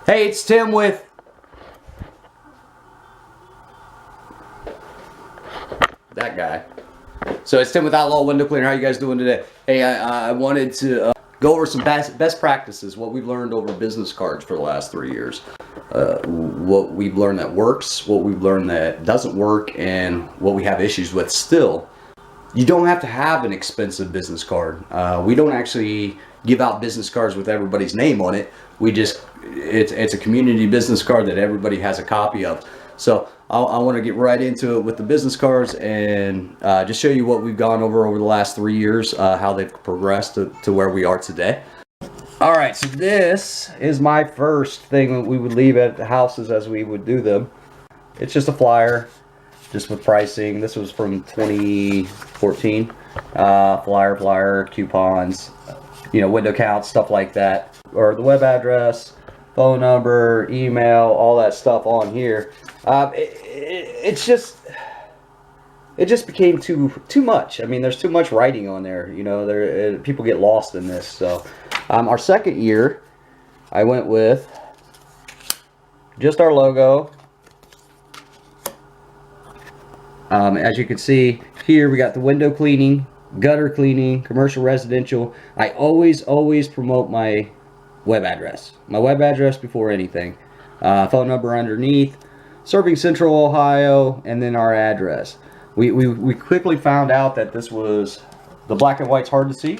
Hey, it's Tim with that guy. So it's Tim with Outlaw Window Cleaner. How you guys doing today? Hey, I wanted to go over some best practices, what we've learned over business cards for the last 3 years. What we've learned that works, what we've learned that doesn't work, and what we have issues with still. You don't have to have an expensive business card. We don't actually give out business cards with everybody's name on it. It's a community business card that everybody has a copy of. So I want to get right into it with the business cards and just show you what we've gone over the last 3 years, how they've progressed to where we are today. All right, so this is my first thing that we would leave at the houses as we would do them. It's just a flyer, just with pricing. This was from 2014. Flyer, coupons, window counts, stuff like that, or the web address, phone number, email, all that stuff on here. It just became too much. I mean, there's too much writing on there. People get lost in this. So our second year, I went with just our logo. As you can see here, we got the window cleaning, gutter cleaning, commercial, residential. I always promote my web address. My web address before anything. Phone number underneath. Serving Central Ohio, and then our address. We quickly found out that this was, the black and white's hard to see,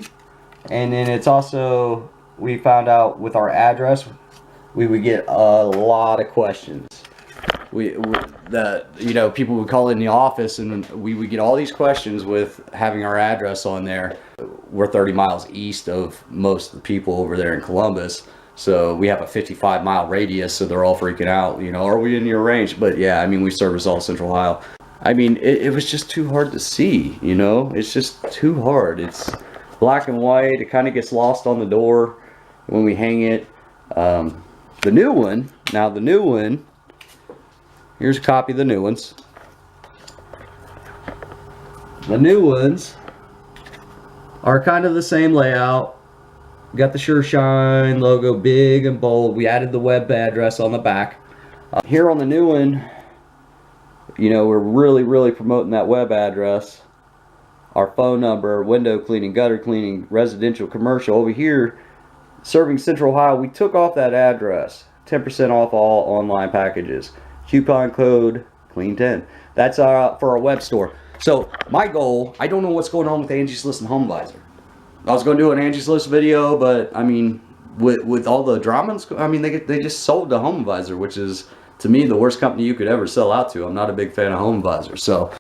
and then it's also, we found out with our address we would get a lot of questions. People would call in the office and we would get all these questions with having our address on there. We're 30 miles east of most of the people over there in Columbus, so we have a 55-mile radius, so they're all freaking out, are we in your range? But yeah, I mean, we service all Central Ohio. I mean, it was just too hard to see, it's just too hard. It's black and white. It kind of gets lost on the door when we hang it. The new one, here's a copy of the new ones. The new ones are kind of the same layout. Got the Sure Shine logo big and bold. We added the web address on the back. Here on the new one, we're really promoting that web address. Our phone number, window cleaning, gutter cleaning, residential, commercial. Over here, serving Central Ohio, we took off that address. 10% off all online packages. Coupon code CLEAN10. That's for our web store. So my goal, I don't know what's going on with Angies List and Home Advisor. I was going to do an Angies List video, but I mean, with all the drama, I mean, they just sold to Home Advisor, which is, to me, the worst company you could ever sell out to. I'm not a big fan of Home Advisor, so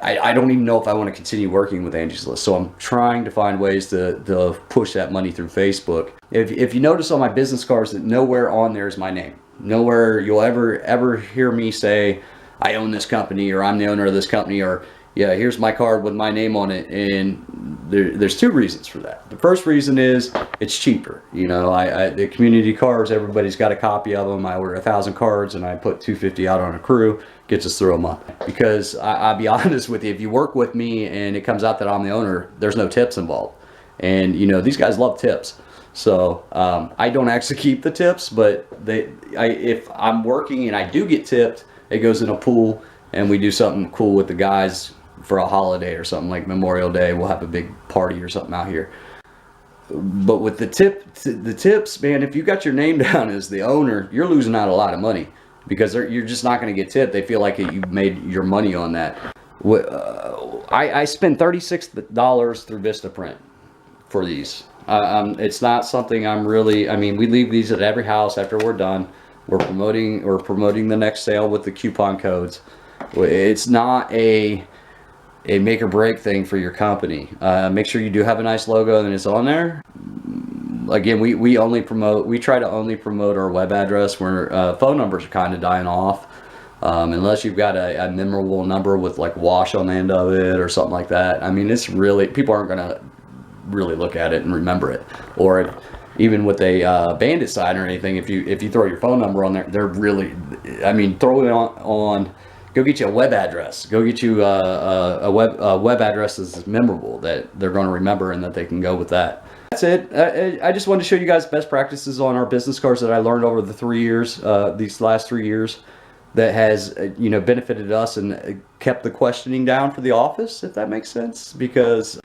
I don't even know if I want to continue working with Angies List. So I'm trying to find ways to push that money through Facebook. If you notice on my business cards that nowhere on there is my name. Nowhere you'll ever hear me say I own this company, or I'm the owner of this company, or yeah, here's my card with my name on it. And there's two reasons for that. The first reason is it's cheaper. The community cards, everybody's got a copy of them. I order 1,000 cards and I put $250 out on a crew, gets us through a month. Because I'll be honest with you, if you work with me and it comes out that I'm the owner, there's no tips involved. And these guys love tips. So I don't actually keep the tips, but if I'm working and I do get tipped, it goes in a pool and we do something cool with the guys for a holiday or something like Memorial Day. We'll have a big party or something out here. But with the tips, man, if you got your name down as the owner, you're losing out a lot of money because you're just not going to get tipped. They feel like you made your money on that. I spend $36 through Vistaprint for these. It's not something we leave these at every house after we're done. We're promoting the next sale with the coupon codes. It's not a make or break thing for your company. Make sure you do have a nice logo and it's on there. Again, we try to only promote our web address, where phone numbers are kind of dying off. Unless you've got a memorable number with like wash on the end of it or something like that. I mean, it's really, people aren't gonna really look at it and remember it. Or even with a bandit sign or anything, if you throw your phone number on there, they're really, throw it on. Go get you a web address. Go get you a web address that's memorable, that they're going to remember and that they can go with that. That's it. I just wanted to show you guys best practices on our business cards that I learned over the 3 years, these last 3 years, that has benefited us and kept the questioning down for the office, if that makes sense. Because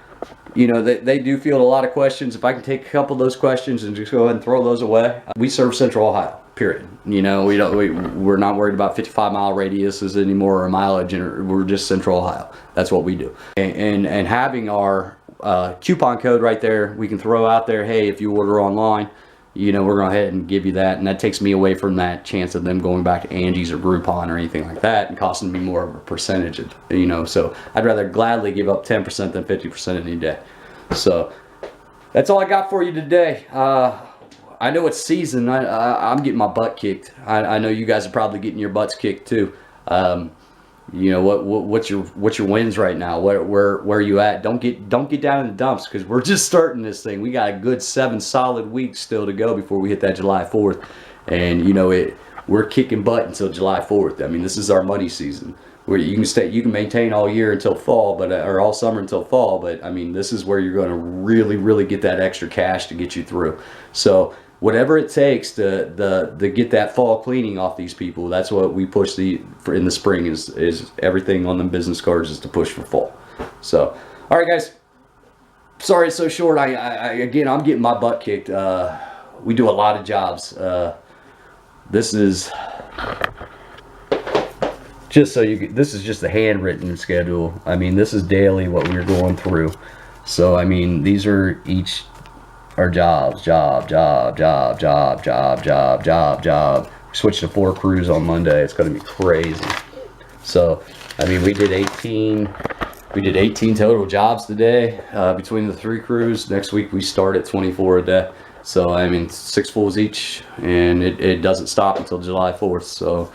they do field a lot of questions. If I can take a couple of those questions and just go ahead and throw those away. We serve Central Ohio, period. We're not worried about 55-mile radiuses anymore or mileage. We're just Central Ohio. That's what we do. And having our coupon code right there, we can throw out there, hey, if you order online, we're going to go ahead and give you that, and that takes me away from that chance of them going back to Angie's or Groupon or anything like that and costing me more of a percentage, so I'd rather gladly give up 10% than 50% any day. So that's all I got for you today. I know it's season. I'm getting my butt kicked. I know you guys are probably getting your butts kicked too. What's your wins right now? Where are you at? Don't get down in the dumps, because we're just starting this thing. We got a good 7 solid weeks still to go before we hit that July 4th, and we're kicking butt until July 4th. I mean, this is our money season, where you can maintain all year until fall, or all summer until fall. But I mean, this is where you're going to really get that extra cash to get you through. So whatever it takes to get that fall cleaning off these people, that's what we push in the spring, is everything on the business cards is to push for fall. So, all right, guys. Sorry it's so short. Again, I'm getting my butt kicked. We do a lot of jobs. This is just this is just a handwritten schedule. I mean, this is daily what we're going through. So, I mean, these are each our jobs, job. We switched to 4 crews on Monday. It's going to be crazy. So, I mean, we did 18 total jobs today between the 3 crews. Next week we start at 24 a day. So, I mean, 6 fulls each, and it doesn't stop until July 4th. So,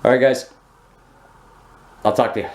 all right, guys. I'll talk to you.